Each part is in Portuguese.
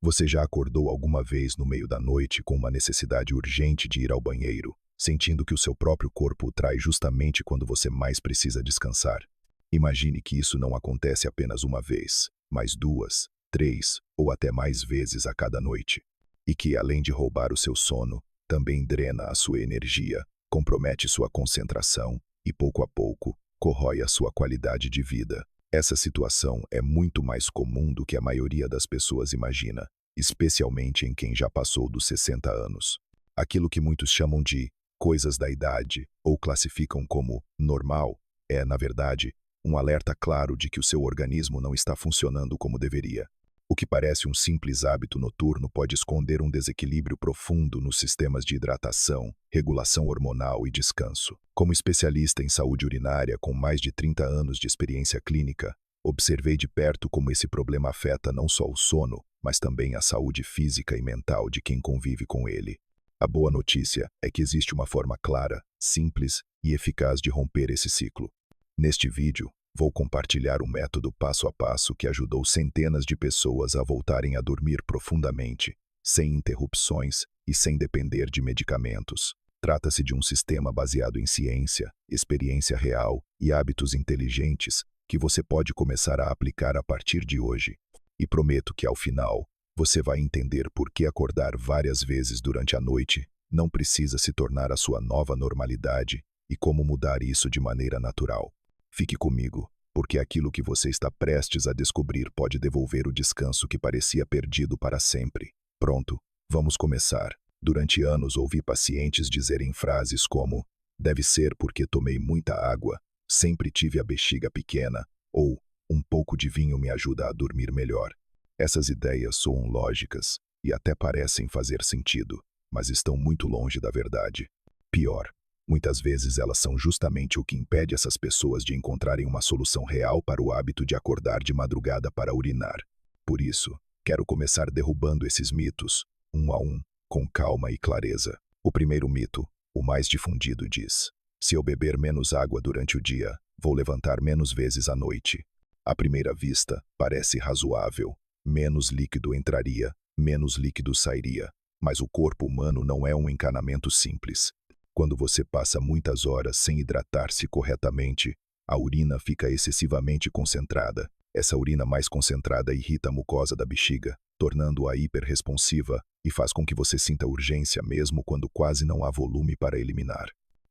Você já acordou alguma vez no meio da noite com uma necessidade urgente de ir ao banheiro, sentindo que o seu próprio corpo o traz justamente quando você mais precisa descansar? Imagine que isso não acontece apenas uma vez, mas duas, três ou até mais vezes a cada noite. E que, além de roubar o seu sono, também drena a sua energia, compromete sua concentração e, pouco a pouco, corrói a sua qualidade de vida. Essa situação é muito mais comum do que a maioria das pessoas imagina, especialmente em quem já passou dos 60 anos. Aquilo que muitos chamam de coisas da idade ou classificam como normal é, na verdade, um alerta claro de que o seu organismo não está funcionando como deveria. O que parece um simples hábito noturno pode esconder um desequilíbrio profundo nos sistemas de hidratação, regulação hormonal e descanso. Como especialista em saúde urinária com mais de 30 anos de experiência clínica, observei de perto como esse problema afeta não só o sono, mas também a saúde física e mental de quem convive com ele. A boa notícia é que existe uma forma clara, simples e eficaz de romper esse ciclo. Neste vídeo, vou compartilhar um método passo a passo que ajudou centenas de pessoas a voltarem a dormir profundamente, sem interrupções e sem depender de medicamentos. Trata-se de um sistema baseado em ciência, experiência real e hábitos inteligentes que você pode começar a aplicar a partir de hoje. E prometo que, ao final, você vai entender por que acordar várias vezes durante a noite não precisa se tornar a sua nova normalidade e como mudar isso de maneira natural. Fique comigo, porque aquilo que você está prestes a descobrir pode devolver o descanso que parecia perdido para sempre. Pronto, vamos começar. Durante anos ouvi pacientes dizerem frases como "deve ser porque tomei muita água", "sempre tive a bexiga pequena" ou "um pouco de vinho me ajuda a dormir melhor". Essas ideias soam lógicas e até parecem fazer sentido, mas estão muito longe da verdade. Pior, muitas vezes elas são justamente o que impede essas pessoas de encontrarem uma solução real para o hábito de acordar de madrugada para urinar. Por isso, quero começar derrubando esses mitos, um a um, com calma e clareza. O primeiro mito, o mais difundido, diz: se eu beber menos água durante o dia, vou levantar menos vezes à noite. À primeira vista, parece razoável. Menos líquido entraria, menos líquido sairia. Mas o corpo humano não é um encanamento simples. Quando você passa muitas horas sem hidratar-se corretamente, a urina fica excessivamente concentrada. Essa urina mais concentrada irrita a mucosa da bexiga, tornando-a hiperresponsiva e faz com que você sinta urgência mesmo quando quase não há volume para eliminar.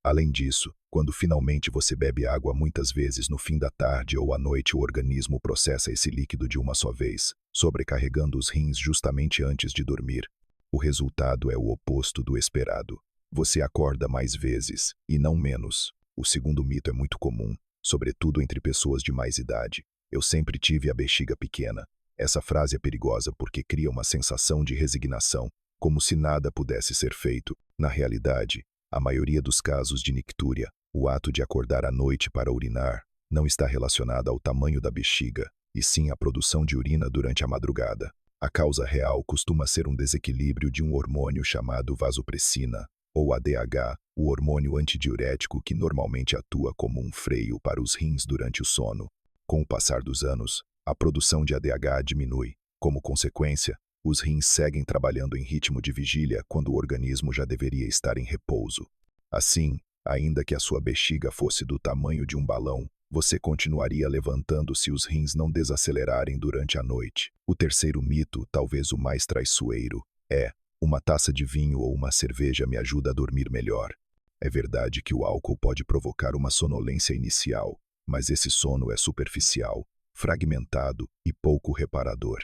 Além disso, quando finalmente você bebe água muitas vezes no fim da tarde ou à noite, o organismo processa esse líquido de uma só vez, sobrecarregando os rins justamente antes de dormir. O resultado é o oposto do esperado. Você acorda mais vezes, e não menos. O segundo mito é muito comum, sobretudo entre pessoas de mais idade. Eu sempre tive a bexiga pequena. Essa frase é perigosa porque cria uma sensação de resignação, como se nada pudesse ser feito. Na realidade, a maioria dos casos de nictúria, o ato de acordar à noite para urinar, não está relacionado ao tamanho da bexiga, e sim à produção de urina durante a madrugada. A causa real costuma ser um desequilíbrio de um hormônio chamado vasopressina, ou ADH, o hormônio antidiurético que normalmente atua como um freio para os rins durante o sono. Com o passar dos anos, a produção de ADH diminui. Como consequência, os rins seguem trabalhando em ritmo de vigília quando o organismo já deveria estar em repouso. Assim, ainda que a sua bexiga fosse do tamanho de um balão, você continuaria levantando se os rins não desacelerarem durante a noite. O terceiro mito, talvez o mais traiçoeiro, é: uma taça de vinho ou uma cerveja me ajuda a dormir melhor. É verdade que o álcool pode provocar uma sonolência inicial, mas esse sono é superficial, fragmentado e pouco reparador.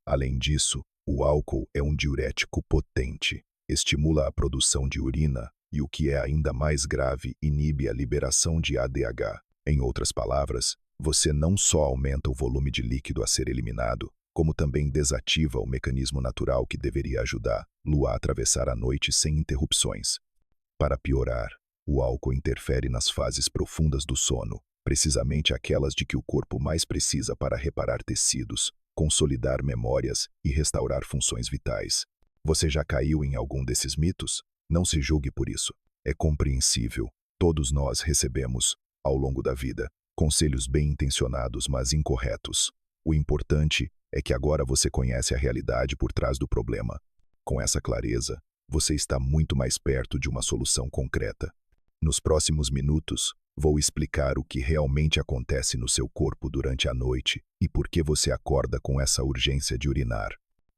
Além disso, o álcool é um diurético potente, estimula a produção de urina e, o que é ainda mais grave, inibe a liberação de ADH. Em outras palavras, você não só aumenta o volume de líquido a ser eliminado, como também desativa o mecanismo natural que deveria ajudá-lo a atravessar a noite sem interrupções. Para piorar, o álcool interfere nas fases profundas do sono, precisamente aquelas de que o corpo mais precisa para reparar tecidos, consolidar memórias e restaurar funções vitais. Você já caiu em algum desses mitos? Não se julgue por isso. É compreensível. Todos nós recebemos, ao longo da vida, conselhos bem intencionados, mas incorretos. O importante é que agora você conhece a realidade por trás do problema. Com essa clareza, você está muito mais perto de uma solução concreta. Nos próximos minutos, vou explicar o que realmente acontece no seu corpo durante a noite e por que você acorda com essa urgência de urinar.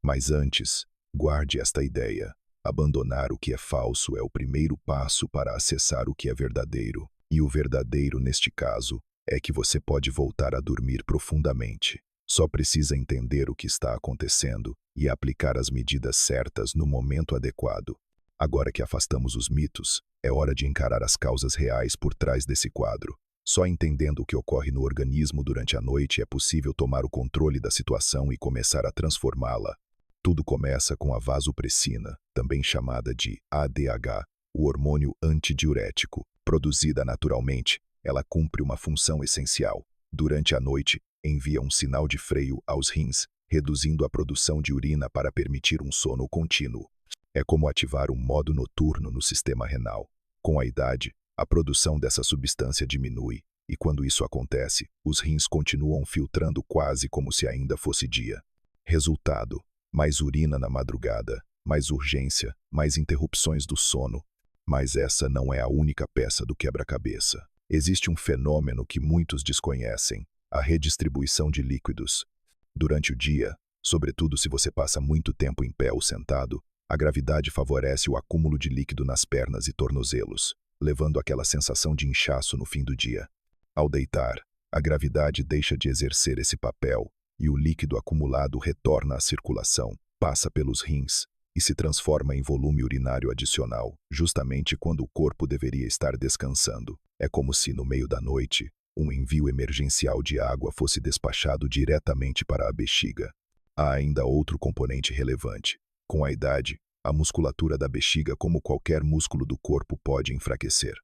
Mas antes, guarde esta ideia. Abandonar o que é falso é o primeiro passo para acessar o que é verdadeiro. E o verdadeiro, neste caso, é que você pode voltar a dormir profundamente. Só precisa entender o que está acontecendo e aplicar as medidas certas no momento adequado. Agora que afastamos os mitos, é hora de encarar as causas reais por trás desse quadro. Só entendendo o que ocorre no organismo durante a noite é possível tomar o controle da situação e começar a transformá-la. Tudo começa com a vasopressina, também chamada de ADH, o hormônio antidiurético. Produzida naturalmente, ela cumpre uma função essencial. Durante a noite, envia um sinal de freio aos rins, reduzindo a produção de urina para permitir um sono contínuo. É como ativar um modo noturno no sistema renal. Com a idade, a produção dessa substância diminui, e quando isso acontece, os rins continuam filtrando quase como se ainda fosse dia. Resultado: mais urina na madrugada, mais urgência, mais interrupções do sono. Mas essa não é a única peça do quebra-cabeça. Existe um fenômeno que muitos desconhecem: a redistribuição de líquidos. Durante o dia, sobretudo se você passa muito tempo em pé ou sentado, a gravidade favorece o acúmulo de líquido nas pernas e tornozelos, levando àquela sensação de inchaço no fim do dia. Ao deitar, a gravidade deixa de exercer esse papel e o líquido acumulado retorna à circulação, passa pelos rins e se transforma em volume urinário adicional, justamente quando o corpo deveria estar descansando. É como se, no meio da noite, um envio emergencial de água fosse despachado diretamente para a bexiga. Há ainda outro componente relevante. Com a idade, a musculatura da bexiga, como qualquer músculo do corpo, pode enfraquecer.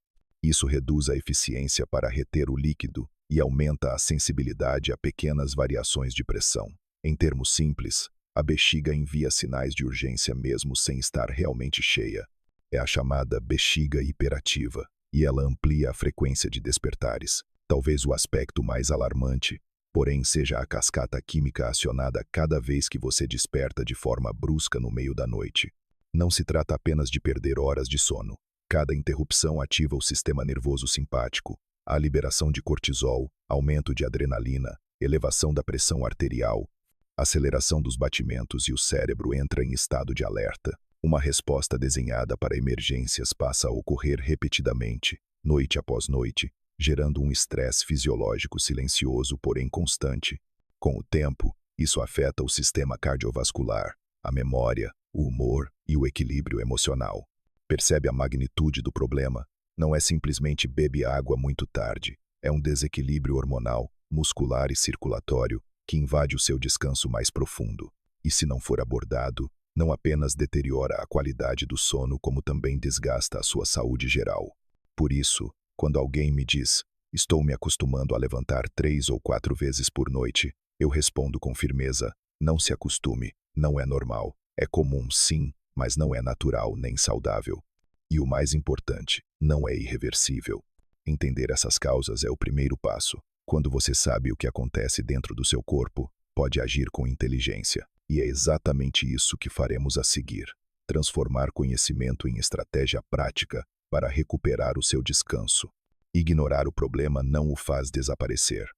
Isso reduz a eficiência para reter o líquido e aumenta a sensibilidade a pequenas variações de pressão. Em termos simples, a bexiga envia sinais de urgência mesmo sem estar realmente cheia. É a chamada bexiga hiperativa, e ela amplia a frequência de despertares. Talvez o aspecto mais alarmante, porém, seja a cascata química acionada cada vez que você desperta de forma brusca no meio da noite. Não se trata apenas de perder horas de sono. Cada interrupção ativa o sistema nervoso simpático, a liberação de cortisol, aumento de adrenalina, elevação da pressão arterial, aceleração dos batimentos e o cérebro entra em estado de alerta. Uma resposta desenhada para emergências passa a ocorrer repetidamente, noite após noite, gerando um estresse fisiológico silencioso, porém constante. Com o tempo, isso afeta o sistema cardiovascular, a memória, o humor e o equilíbrio emocional. Percebe a magnitude do problema? Não é simplesmente bebe água muito tarde. É um desequilíbrio hormonal, muscular e circulatório que invade o seu descanso mais profundo. E se não for abordado, não apenas deteriora a qualidade do sono, como também desgasta a sua saúde geral. Por isso, quando alguém me diz, estou me acostumando a levantar 3 ou 4 vezes por noite, eu respondo com firmeza, não se acostume, não é normal. É comum, sim, mas não é natural nem saudável. E o mais importante, não é irreversível. Entender essas causas é o primeiro passo. Quando você sabe o que acontece dentro do seu corpo, pode agir com inteligência. E é exatamente isso que faremos a seguir. Transformar conhecimento em estratégia prática para recuperar o seu descanso. Ignorar o problema não o faz desaparecer.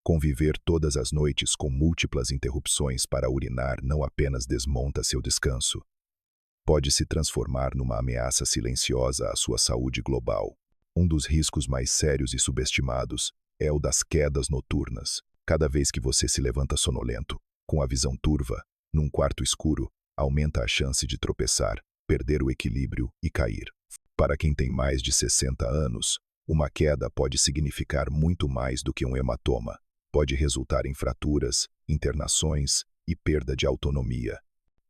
Conviver todas as noites com múltiplas interrupções para urinar não apenas desmonta seu descanso. Pode se transformar numa ameaça silenciosa à sua saúde global. Um dos riscos mais sérios e subestimados é o das quedas noturnas. Cada vez que você se levanta sonolento, com a visão turva, num quarto escuro, aumenta a chance de tropeçar, perder o equilíbrio e cair. Para quem tem mais de 60 anos, uma queda pode significar muito mais do que um hematoma. Pode resultar em fraturas, internações e perda de autonomia.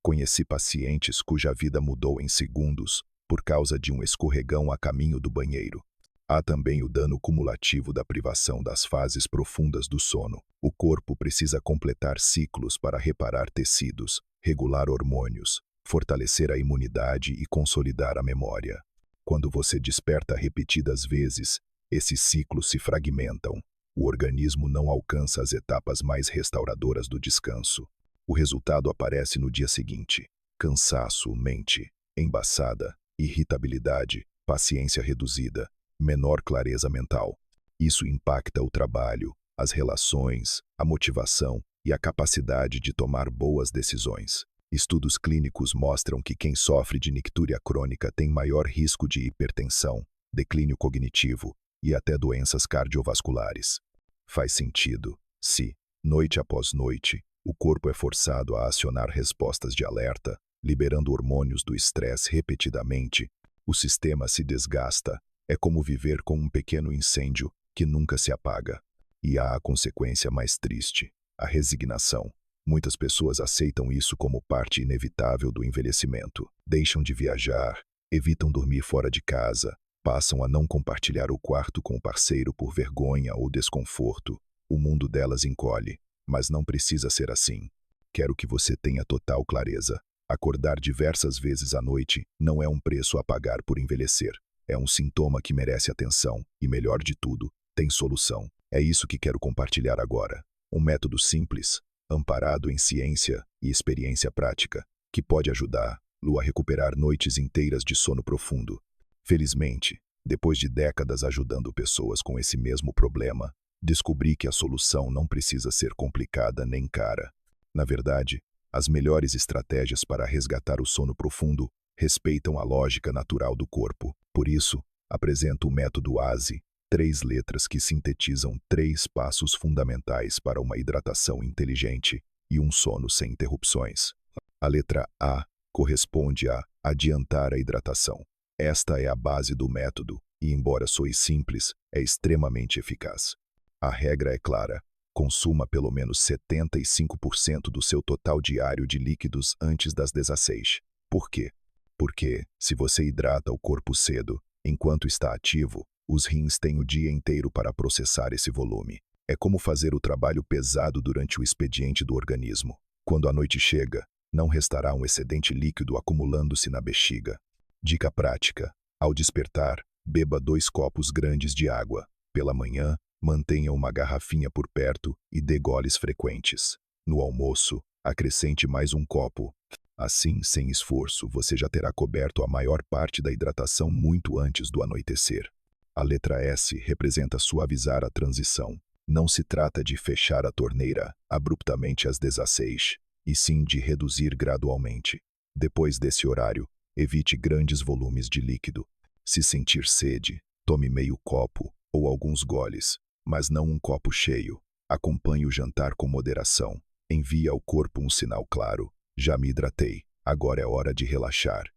Conheci pacientes cuja vida mudou em segundos por causa de um escorregão a caminho do banheiro. Há também o dano cumulativo da privação das fases profundas do sono. O corpo precisa completar ciclos para reparar tecidos, regular hormônios, fortalecer a imunidade e consolidar a memória. Quando você desperta repetidas vezes, esses ciclos se fragmentam. o organismo não alcança as etapas mais restauradoras do descanso. O resultado aparece no dia seguinte: cansaço, mente embaçada, irritabilidade, paciência reduzida, menor clareza mental. Isso impacta o trabalho, as relações, a motivação e a capacidade de tomar boas decisões. Estudos clínicos mostram que quem sofre de nictúria crônica tem maior risco de hipertensão, declínio cognitivo e até doenças cardiovasculares. Faz sentido se, noite após noite, o corpo é forçado a acionar respostas de alerta, liberando hormônios do estresse repetidamente, o sistema se desgasta. É como viver com um pequeno incêndio que nunca se apaga. E há a consequência mais triste: a resignação. Muitas pessoas aceitam isso como parte inevitável do envelhecimento. Deixam de viajar, evitam dormir fora de casa, passam a não compartilhar o quarto com o parceiro por vergonha ou desconforto. O mundo delas encolhe, mas não precisa ser assim. Quero que você tenha total clareza. Acordar diversas vezes à noite não é um preço a pagar por envelhecer. É um sintoma que merece atenção e, melhor de tudo, tem solução. É isso que quero compartilhar agora. Um método simples, amparado em ciência e experiência prática, que pode ajudá-lo a recuperar noites inteiras de sono profundo. Felizmente, depois de décadas ajudando pessoas com esse mesmo problema, descobri que a solução não precisa ser complicada nem cara. Na verdade, as melhores estratégias para resgatar o sono profundo respeitam a lógica natural do corpo. Por isso, apresento o método ASE, 3 letras que sintetizam 3 passos fundamentais para uma hidratação inteligente e um sono sem interrupções. A letra A corresponde a adiantar a hidratação. Esta é a base do método e, embora soe simples, é extremamente eficaz. A regra é clara: consuma pelo menos 75% do seu total diário de líquidos antes das 16. Por quê? Porque, se você hidrata o corpo cedo, enquanto está ativo, os rins têm o dia inteiro para processar esse volume. É como fazer o trabalho pesado durante o expediente do organismo. Quando a noite chega, não restará um excedente líquido acumulando-se na bexiga. Dica prática: ao despertar, beba 2 copos grandes de água. Pela manhã, mantenha uma garrafinha por perto e dê goles frequentes. No almoço, acrescente mais um copo. Assim, sem esforço, você já terá coberto a maior parte da hidratação muito antes do anoitecer. A letra S representa suavizar a transição. Não se trata de fechar a torneira abruptamente às 16, e sim de reduzir gradualmente. Depois desse horário, evite grandes volumes de líquido. Se sentir sede, tome meio copo ou alguns goles, mas não um copo cheio. Acompanhe o jantar com moderação. Envie ao corpo um sinal claro: já me hidratei, agora é hora de relaxar.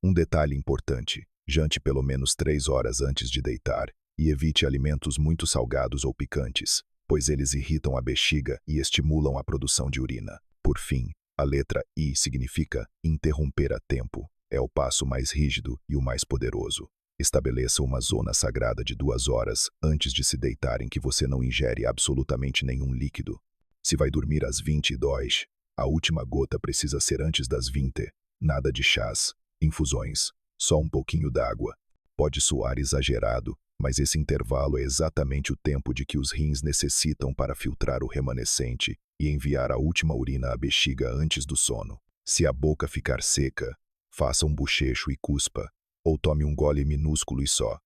Um detalhe importante: jante pelo menos 3 horas antes de deitar e evite alimentos muito salgados ou picantes, pois eles irritam a bexiga e estimulam a produção de urina. Por fim, a letra I significa interromper a tempo. É o passo mais rígido e o mais poderoso. Estabeleça uma zona sagrada de 2 horas antes de se deitar em que você não ingere absolutamente nenhum líquido. Se vai dormir às 22, a última gota precisa ser antes das 20. Nada de chás, infusões, só um pouquinho d'água. Pode soar exagerado, mas esse intervalo é exatamente o tempo de que os rins necessitam para filtrar o remanescente e enviar a última urina à bexiga antes do sono. Se a boca ficar seca, faça um bochecho e cuspa, ou tome um gole minúsculo e só.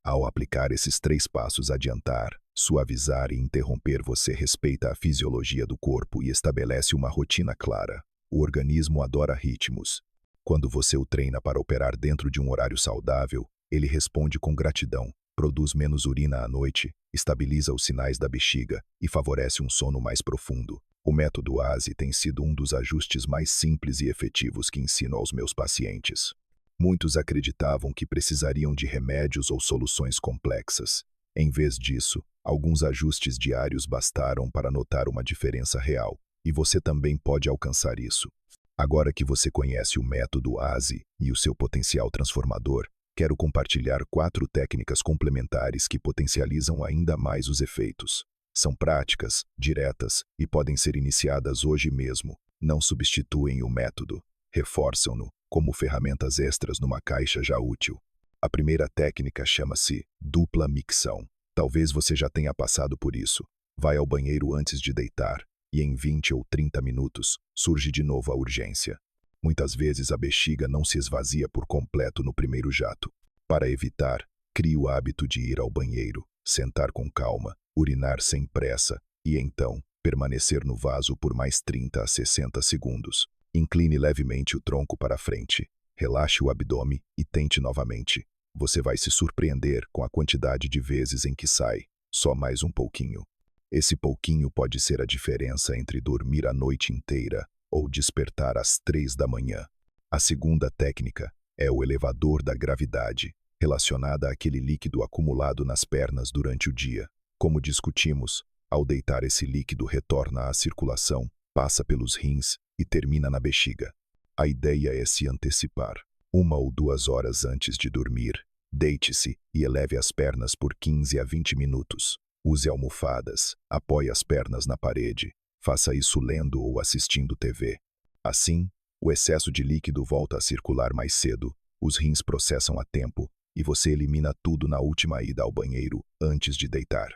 Ao aplicar esses 3 passos: adiantar, suavizar e interromper, você respeita a fisiologia do corpo e estabelece uma rotina clara. O organismo adora ritmos. Quando você o treina para operar dentro de um horário saudável, ele responde com gratidão, produz menos urina à noite, estabiliza os sinais da bexiga e favorece um sono mais profundo. O método ASE tem sido um dos ajustes mais simples e efetivos que ensino aos meus pacientes. Muitos acreditavam que precisariam de remédios ou soluções complexas. Em vez disso, alguns ajustes diários bastaram para notar uma diferença real, e você também pode alcançar isso. Agora que você conhece o método ASE e o seu potencial transformador, quero compartilhar 4 técnicas complementares que potencializam ainda mais os efeitos. São práticas, diretas e podem ser iniciadas hoje mesmo. Não substituem o método, reforçam-no como ferramentas extras numa caixa já útil. A primeira técnica chama-se dupla micção. Talvez você já tenha passado por isso. Vai ao banheiro antes de deitar e em 20 ou 30 minutos surge de novo a urgência. Muitas vezes a bexiga não se esvazia por completo no primeiro jato. Para evitar, crie o hábito de ir ao banheiro, sentar com calma, urinar sem pressa e então permanecer no vaso por mais 30 a 60 segundos. Incline levemente o tronco para frente, relaxe o abdômen e tente novamente. Você vai se surpreender com a quantidade de vezes em que sai, só mais um pouquinho. Esse pouquinho pode ser a diferença entre dormir a noite inteira ou despertar às 3 da manhã. A segunda técnica é o elevador da gravidade, relacionada àquele líquido acumulado nas pernas durante o dia. Como discutimos, ao deitar esse líquido retorna à circulação, passa pelos rins e termina na bexiga. A ideia é se antecipar. 1 ou 2 horas antes de dormir, deite-se e eleve as pernas por 15 a 20 minutos. Use almofadas, apoie as pernas na parede, faça isso lendo ou assistindo TV. Assim, o excesso de líquido volta a circular mais cedo, os rins processam a tempo e você elimina tudo na última ida ao banheiro antes de deitar.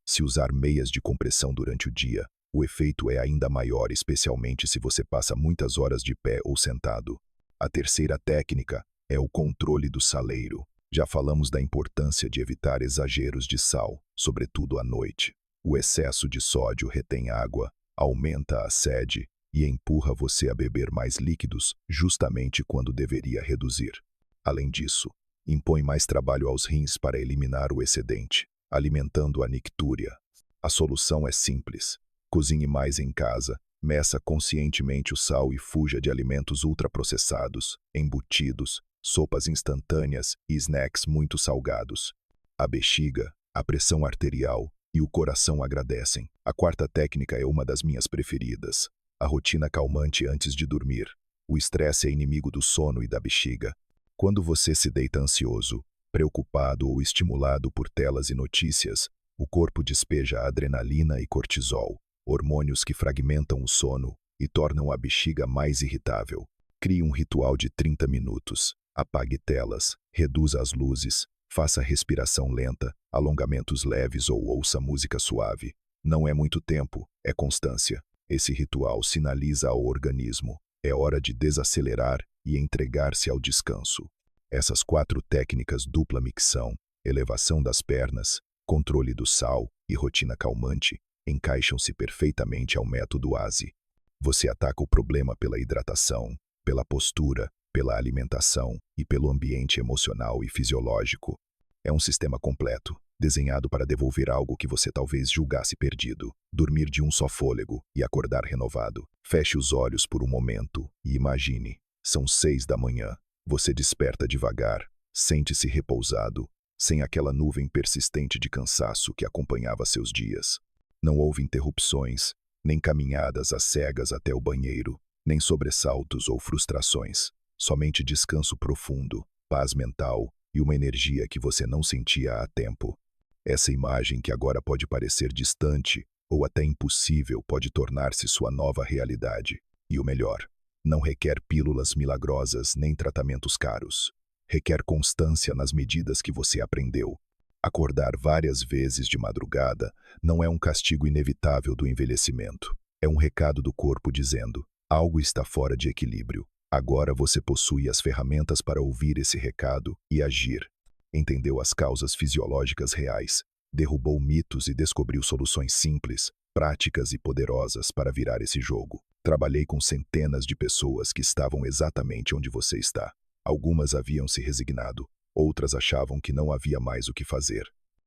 Se usar meias de compressão durante o dia, o efeito é ainda maior, especialmente se você passa muitas horas de pé ou sentado. A terceira técnica é o controle do saleiro. Já falamos da importância de evitar exageros de sal, sobretudo à noite. O excesso de sódio retém água, aumenta a sede e empurra você a beber mais líquidos justamente quando deveria reduzir. Além disso, impõe mais trabalho aos rins para eliminar o excedente, alimentando a nictúria. A solução é simples. Cozinhe mais em casa, meça conscientemente o sal e fuja de alimentos ultraprocessados, embutidos, sopas instantâneas e snacks muito salgados. A bexiga, a pressão arterial e o coração agradecem. A quarta técnica é uma das minhas preferidas. A rotina calmante antes de dormir. O estresse é inimigo do sono e da bexiga. Quando você se deita ansioso, preocupado ou estimulado por telas e notícias, o corpo despeja adrenalina e cortisol, hormônios que fragmentam o sono e tornam a bexiga mais irritável. Crie um ritual de 30 minutos. Apague telas, reduza as luzes, faça respiração lenta, alongamentos leves ou ouça música suave. Não é muito tempo, é constância. Esse ritual sinaliza ao organismo: é hora de desacelerar e entregar-se ao descanso. Essas 4 técnicas dupla micção, elevação das pernas, controle do sal e rotina calmante, encaixam-se perfeitamente ao método ASE. Você ataca o problema pela hidratação, pela postura, pela alimentação e pelo ambiente emocional e fisiológico. É um sistema completo, desenhado para devolver algo que você talvez julgasse perdido, dormir de um só fôlego e acordar renovado. Feche os olhos por um momento e imagine. São 6 da manhã. Você desperta devagar, sente-se repousado, sem aquela nuvem persistente de cansaço que acompanhava seus dias. Não houve interrupções, nem caminhadas às cegas até o banheiro, nem sobressaltos ou frustrações. Somente descanso profundo, paz mental e uma energia que você não sentia há tempo. Essa imagem, que agora pode parecer distante ou até impossível, pode tornar-se sua nova realidade. E o melhor, não requer pílulas milagrosas nem tratamentos caros. Requer constância nas medidas que você aprendeu. Acordar várias vezes de madrugada não é um castigo inevitável do envelhecimento. É um recado do corpo dizendo: algo está fora de equilíbrio. Agora você possui as ferramentas para ouvir esse recado e agir. Entendeu as causas fisiológicas reais, derrubou mitos e descobriu soluções simples, práticas e poderosas para virar esse jogo. Trabalhei com centenas de pessoas que estavam exatamente onde você está. Algumas haviam se resignado, outras achavam que não havia mais o que fazer.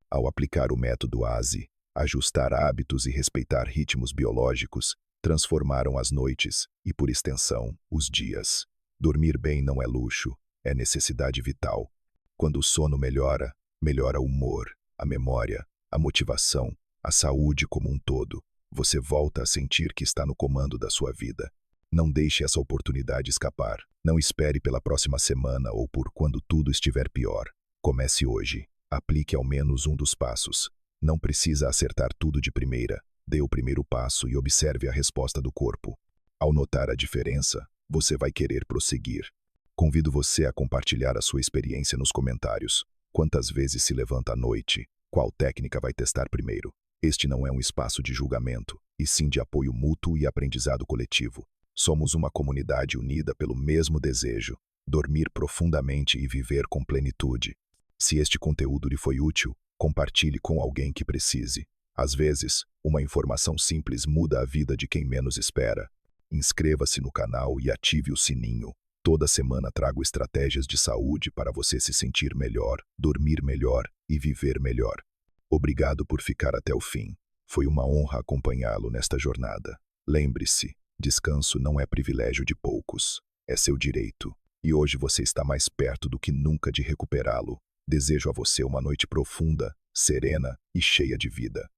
Ao aplicar o método ASE, ajustar hábitos e respeitar ritmos biológicos, transformaram as noites e, por extensão, os dias. Dormir bem não é luxo, é necessidade vital. Quando o sono melhora, melhora o humor, a memória, a motivação, a saúde como um todo. Você volta a sentir que está no comando da sua vida. Não deixe essa oportunidade escapar. Não espere pela próxima semana ou por quando tudo estiver pior. Comece hoje. Aplique ao menos um dos passos. Não precisa acertar tudo de primeira. Dê o primeiro passo e observe a resposta do corpo. Ao notar a diferença, você vai querer prosseguir. Convido você a compartilhar a sua experiência nos comentários. Quantas vezes se levanta à noite, Qual técnica vai testar primeiro? Este não é um espaço de julgamento, e sim de apoio mútuo e aprendizado coletivo. Somos uma comunidade unida pelo mesmo desejo: dormir profundamente e viver com plenitude. Se este conteúdo lhe foi útil, compartilhe com alguém que precise. Às vezes, uma informação simples muda a vida de quem menos espera. Inscreva-se no canal e ative o sininho. Toda semana trago estratégias de saúde para você se sentir melhor, dormir melhor e viver melhor. Obrigado por ficar até o fim. Foi uma honra acompanhá-lo nesta jornada. Lembre-se, descanso não é privilégio de poucos, é seu direito. E hoje você está mais perto do que nunca de recuperá-lo. Desejo a você uma noite profunda, serena e cheia de vida.